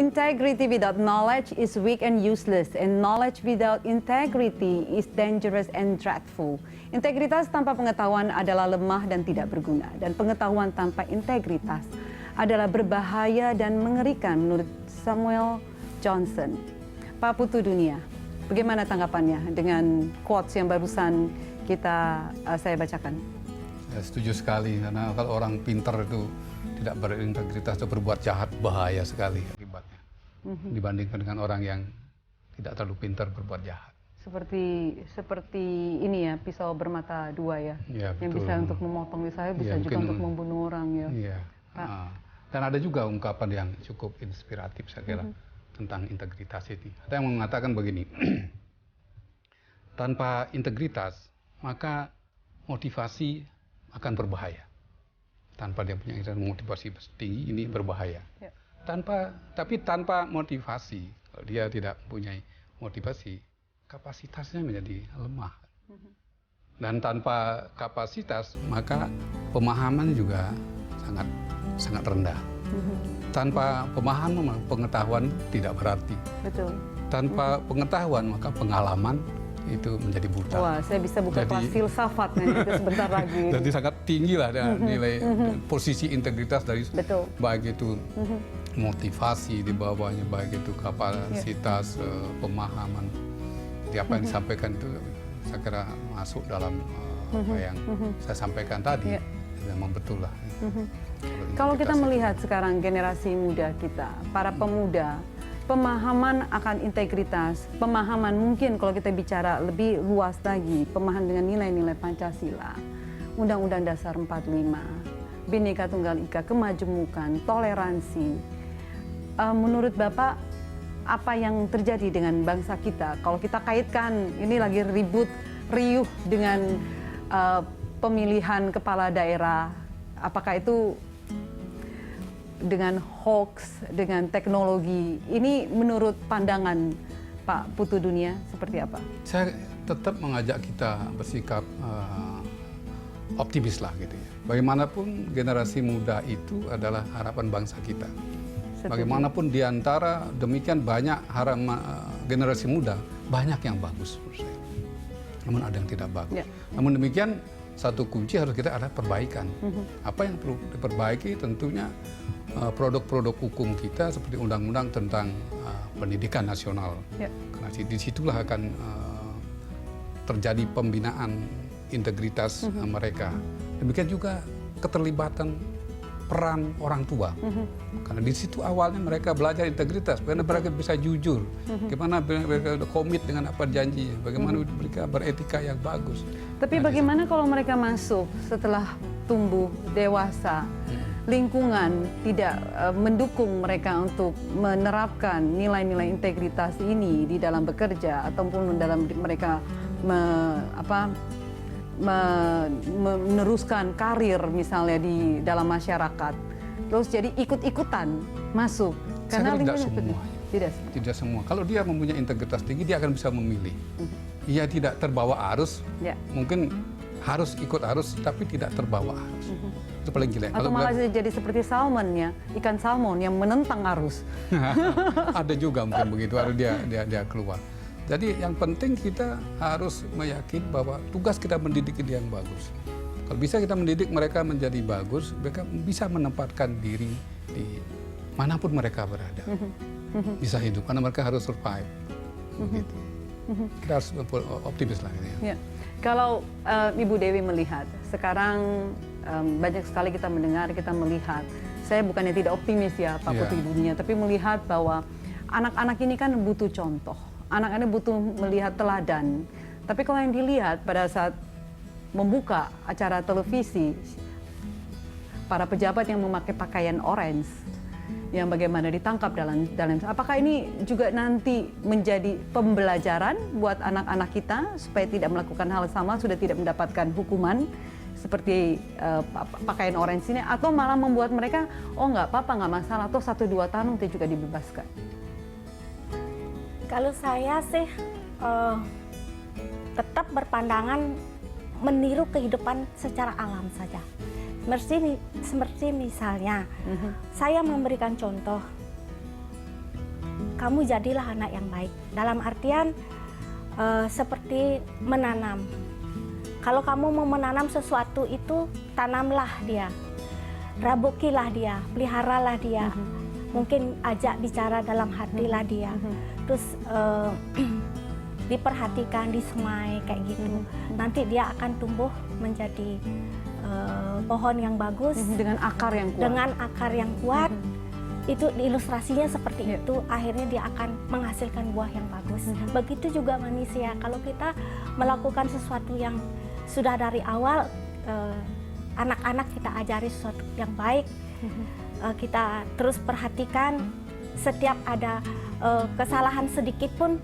Integrity without knowledge is weak and useless, and knowledge without integrity is dangerous and dreadful. Integritas tanpa pengetahuan adalah lemah dan tidak berguna, dan pengetahuan tanpa integritas adalah berbahaya dan mengerikan menurut Samuel Johnson. Pak Putu Dunia, bagaimana tanggapannya dengan quotes yang barusan saya bacakan? Saya setuju sekali, karena kalau orang pintar itu tidak berintegritas atau berbuat jahat, bahaya sekali akibatnya dibandingkan dengan orang yang tidak terlalu pintar berbuat jahat. Seperti ini ya, pisau bermata dua ya, yang betul. bisa untuk memotong, misalnya bisa juga untuk membunuh orang ya. Iya. Dan ada juga ungkapan yang cukup inspiratif saya kira tentang integritas ini. Ada yang mengatakan begini, tanpa integritas maka motivasi akan berbahaya. Tanpa dia punya motivasi tinggi, ini berbahaya. Ya. Tapi tanpa motivasi, kalau dia tidak mempunyai motivasi, kapasitasnya menjadi lemah. Dan tanpa kapasitas, maka pemahaman juga sangat rendah. Tanpa pemahaman, pengetahuan tidak berarti. Betul. Tanpa pengetahuan, maka pengalaman itu menjadi buta. Wah, saya bisa buka kelas filsafat nanti sebentar lagi. Jadi sangat tinggi lah nilai posisi integritas dari baik itu motivasi di bawahnya, baik itu kapasitas, pemahaman. Jadi apa yang disampaikan itu saya kira masuk dalam apa yang saya sampaikan tadi. Memang betul lah. Kalau kita melihat sekarang generasi muda kita, para pemuda, pemahaman akan integritas, pemahaman mungkin kalau kita bicara lebih luas lagi, pemahaman dengan nilai-nilai Pancasila, Undang-Undang Dasar 45, Bhinneka Tunggal Ika, kemajemukan, toleransi. Menurut Bapak, apa yang terjadi dengan bangsa kita? Kalau kita kaitkan, ini lagi ribut, riuh dengan pemilihan kepala daerah, apakah itu dengan hoax, dengan teknologi, ini menurut pandangan Pak Putu Dunia seperti apa? Saya tetap mengajak kita bersikap optimis lah gitu ya. Bagaimanapun generasi muda itu adalah harapan bangsa kita. Bagaimanapun di antara demikian banyak generasi muda, banyak yang bagus menurut saya. Namun ada yang tidak bagus. Namun demikian, satu kunci harus kita ada perbaikan. Apa yang perlu diperbaiki tentunya produk-produk hukum kita seperti undang-undang tentang pendidikan nasional. Karena disitulah akan terjadi pembinaan integritas mereka. Demikian juga keterlibatan peran orang tua. Karena di situ awalnya mereka belajar integritas, bagaimana mereka bisa jujur, bagaimana mereka komit dengan apa janjinya, bagaimana mereka beretika yang bagus. Tapi bagaimana kalau mereka masuk setelah tumbuh dewasa, lingkungan tidak mendukung mereka untuk menerapkan nilai-nilai integritas ini di dalam bekerja ataupun dalam mereka meneruskan karir misalnya di dalam masyarakat, terus jadi ikut-ikutan masuk. Karena tidak semua. Kalau dia mempunyai integritas tinggi, dia akan bisa memilih. Ia tidak terbawa arus, mungkin harus ikut arus, tapi tidak terbawa arus. Itu paling jelek. Atau malah jadi seperti salmon ya, ikan salmon yang menentang arus. Ada juga mungkin begitu, harus dia keluar. Jadi yang penting kita harus meyakini bahwa tugas kita mendidik dia yang bagus. Kalau bisa kita mendidik mereka menjadi bagus, mereka bisa menempatkan diri di manapun mereka berada. Bisa hidup, karena mereka harus survive. Begitu. Kita harus optimis lah ini. Ya. Kalau Ibu Dewi melihat, sekarang banyak sekali kita mendengar, kita melihat, saya bukannya tidak optimis ya Pak Putu Dunia, tapi melihat bahwa anak-anak ini kan butuh contoh. Anak-anak butuh melihat teladan. Tapi kalau yang dilihat pada saat membuka acara televisi, para pejabat yang memakai pakaian orange, yang bagaimana ditangkap dalam apakah ini juga nanti menjadi pembelajaran buat anak-anak kita supaya tidak melakukan hal sama, sudah tidak mendapatkan hukuman seperti pakaian orange ini, atau malah membuat mereka, oh nggak apa-apa, nggak masalah, atau 1-2 tahun nanti juga dibebaskan? Kalau saya sih tetap berpandangan meniru kehidupan secara alam saja. Seperti misalnya, saya memberikan contoh, kamu jadilah anak yang baik. Dalam artian seperti menanam. Kalau kamu mau menanam sesuatu itu, tanamlah dia, rabukilah dia, peliharalah dia. Mungkin ajak bicara dalam hatilah dia. Terus diperhatikan, disemai kayak gitu. Nanti dia akan tumbuh menjadi pohon yang bagus dengan akar yang kuat. Dengan akar yang kuat. Itu ilustrasinya seperti itu, akhirnya dia akan menghasilkan buah yang bagus. Begitu juga manusia, kalau kita melakukan sesuatu yang sudah dari awal, anak-anak kita ajari sesuatu yang baik, kita terus perhatikan, setiap ada kesalahan sedikit pun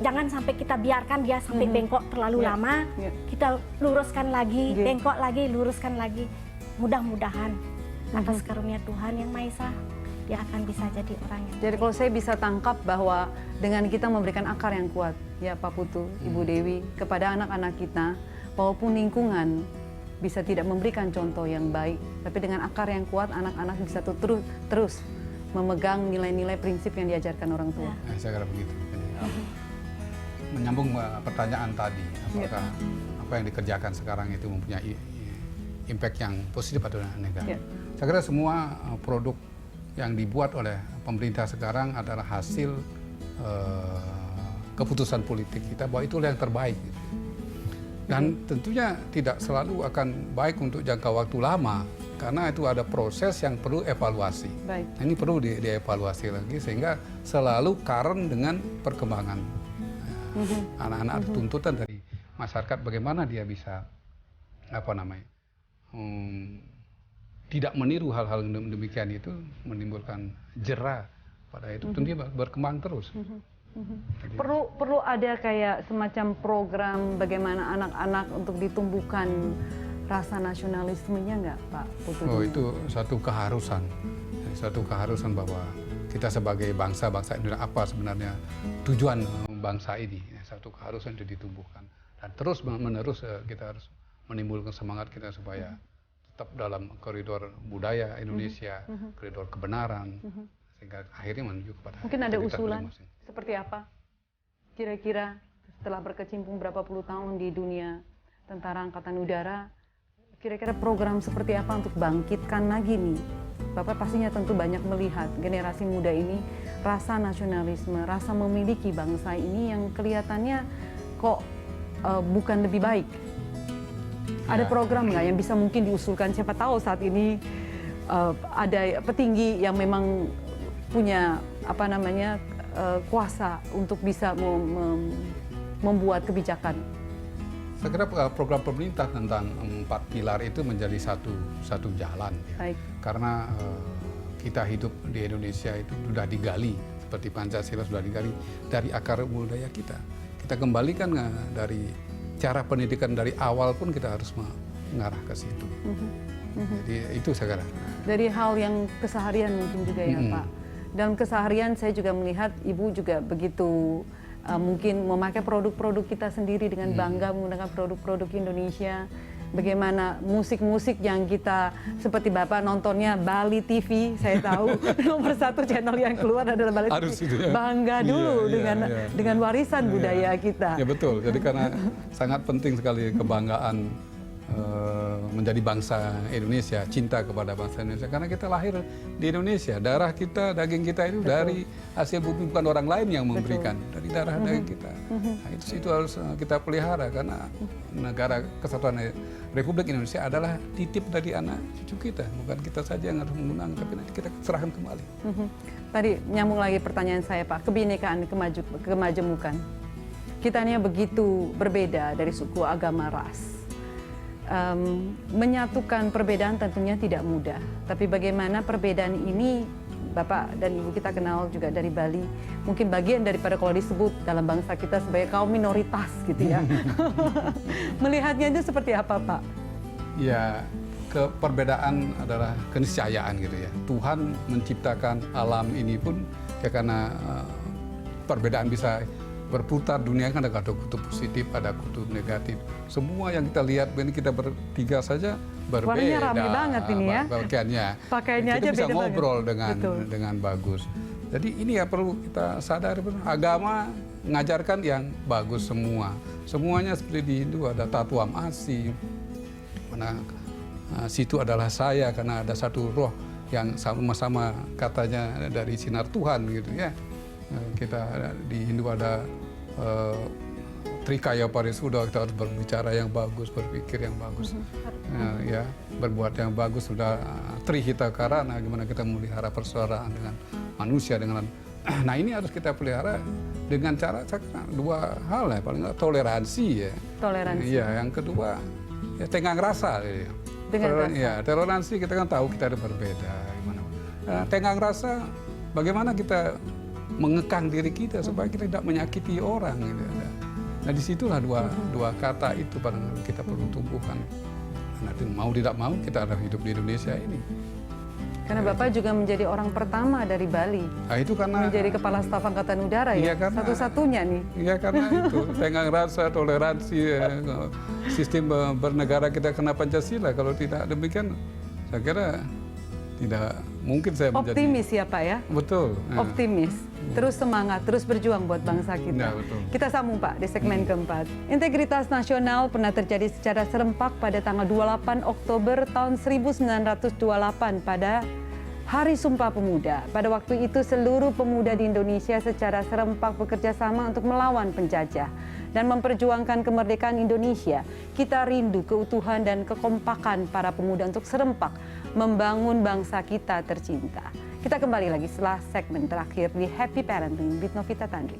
jangan sampai kita biarkan dia sampai bengkok terlalu lama. Kita luruskan lagi, bengkok lagi, luruskan lagi. Mudah-mudahan atas karunia Tuhan Yang Maha Esa, dia akan bisa jadi orang yang Jadi kalau saya bisa tangkap bahwa dengan kita memberikan akar yang kuat, ya Pak Putu, Ibu Dewi, kepada anak-anak kita, walaupun lingkungan bisa tidak memberikan contoh yang baik, tapi dengan akar yang kuat, anak-anak bisa terus memegang nilai-nilai prinsip yang diajarkan orang tua. Nah, saya kira begitu. Menyambung pertanyaan tadi, apakah apa yang dikerjakan sekarang itu mempunyai impact yang positif atau negatif? Saya kira semua produk yang dibuat oleh pemerintah sekarang adalah hasil keputusan politik kita bahwa itulah yang terbaik. Dan tentunya tidak selalu akan baik untuk jangka waktu lama, karena itu ada proses yang perlu evaluasi. Baik. Nah, ini perlu dievaluasi lagi sehingga selalu current dengan perkembangan anak-anak, tuntutan dari masyarakat, bagaimana dia bisa tidak meniru hal-hal demikian itu menimbulkan jera pada itu, tentunya berkembang terus. Jadi, Perlu ada kayak semacam program bagaimana anak-anak untuk ditumbuhkan rasa nasionalismenya nggak, Pak Putu? Oh, itu satu keharusan bahwa kita sebagai bangsa Indonesia, apa sebenarnya tujuan bangsa ini, satu keharusan itu ditumbuhkan, dan terus menerus kita harus menimbulkan semangat kita supaya tetap dalam koridor budaya Indonesia, koridor kebenaran, sehingga akhirnya menuju kepada mungkin ada identitas usulan masing-masing. seperti apa kira-kira setelah berkecimpung berapa puluh tahun di dunia tentara angkatan udara, kira-kira program seperti apa untuk bangkitkan lagi nih? Bapak pastinya tentu banyak melihat generasi muda ini rasa nasionalisme, rasa memiliki bangsa ini yang kelihatannya kok bukan lebih baik. Ada program nggak yang bisa mungkin diusulkan? Siapa tahu saat ini ada petinggi yang memang punya kuasa untuk bisa membuat kebijakan. Saya kira program pemerintah tentang 4 pilar itu menjadi satu jalan. Ya. Baik. Karena kita hidup di Indonesia itu sudah digali, seperti Pancasila sudah digali dari akar budaya kita. Kita kembalikan dari cara pendidikan dari awal pun kita harus mengarah ke situ. Jadi itu saya kira. Dari hal yang keseharian mungkin juga ya Pak. Dalam keseharian saya juga melihat Ibu juga begitu mungkin memakai produk-produk kita sendiri dengan bangga menggunakan produk-produk Indonesia. Bagaimana musik-musik yang kita, seperti Bapak nontonnya Bali TV, saya tahu nomor 1 channel yang keluar adalah Bali TV. Itu, ya. Bangga dulu dengan warisan budaya kita. Ya betul, jadi karena sangat penting sekali kebanggaan menjadi bangsa Indonesia, cinta kepada bangsa Indonesia, karena kita lahir di Indonesia, darah kita, daging kita itu dari hasil bumi, bukan orang lain yang memberikan, dari darah daging kita. Nah, itu harus kita pelihara, karena negara kesatuan Republik Indonesia adalah titip dari anak cucu kita, bukan kita saja yang harus menggunakan, tapi nanti kita serahkan kembali. Tadi nyambung lagi pertanyaan saya Pak, kebinekaan, kemajemukan. Kita ini begitu berbeda dari suku, agama, ras. Menyatukan perbedaan tentunya tidak mudah, tapi bagaimana perbedaan ini Bapak dan Ibu kita kenal juga dari Bali, mungkin bagian daripada kalau disebut dalam bangsa kita sebagai kaum minoritas gitu ya. Melihatnya itu seperti apa Pak? Ya, perbedaan adalah keniscayaan gitu ya. Tuhan menciptakan alam ini pun ya karena perbedaan bisa berputar, dunia kan ada kutub positif, ada kutub negatif. Semua yang kita lihat, ini kita bertiga saja berbeda. Warnanya ramai banget ini ya. Pakaiannya. Pakaiannya kita aja bisa beda ngobrol banget. dengan bagus. Jadi ini ya perlu kita sadari, agama mengajarkan yang bagus semua. Semuanya seperti di Hindu ada Tatwam Asi, mana situ adalah saya karena ada satu roh yang sama-sama katanya dari sinar Tuhan gitu ya. Kita di Hindu ada Trikaya Parisuddha, kita harus berbicara yang bagus, berpikir yang bagus, ya berbuat yang bagus. Sudah Trihita Karana, gimana kita memelihara persaudaraan dengan manusia dengan. Nah ini harus kita pelihara dengan cara dua hal ya, paling nggak toleransi ya. Toleransi. Iya, yang kedua ya tenggang rasa. Ya. Ya, toleransi kita kan tahu kita ada berbeda. Gimana? Tenggang rasa, bagaimana kita mengekang diri kita supaya kita tidak menyakiti orang. Gitu. Nah disitulah dua kata itu barangkali kita perlu tumbuhkan. Nah, mau tidak mau kita ada hidup di Indonesia ini. Karena Bapak juga menjadi orang pertama dari Bali. Nah, itu karena menjadi Kepala Staf Angkatan Udara iya, ya, satu-satunya nih. Iya karena itu tenggang rasa, toleransi, sistem bernegara kita kena Pancasila. Kalau tidak demikian, saya kira tidak mungkin saya menjadi optimis ya Pak ya. Betul. Optimis, terus semangat, terus berjuang buat bangsa kita. Ya, betul. Kita sambung Pak di segmen keempat. Integritas nasional pernah terjadi secara serempak pada tanggal 28 Oktober tahun 1928 pada Hari Sumpah Pemuda. Pada waktu itu seluruh pemuda di Indonesia secara serempak bekerja sama untuk melawan penjajah dan memperjuangkan kemerdekaan Indonesia. Kita rindu keutuhan dan kekompakan para pemuda untuk serempak membangun bangsa kita tercinta. Kita kembali lagi setelah segmen terakhir di Happy Parenting with Novita Tandri.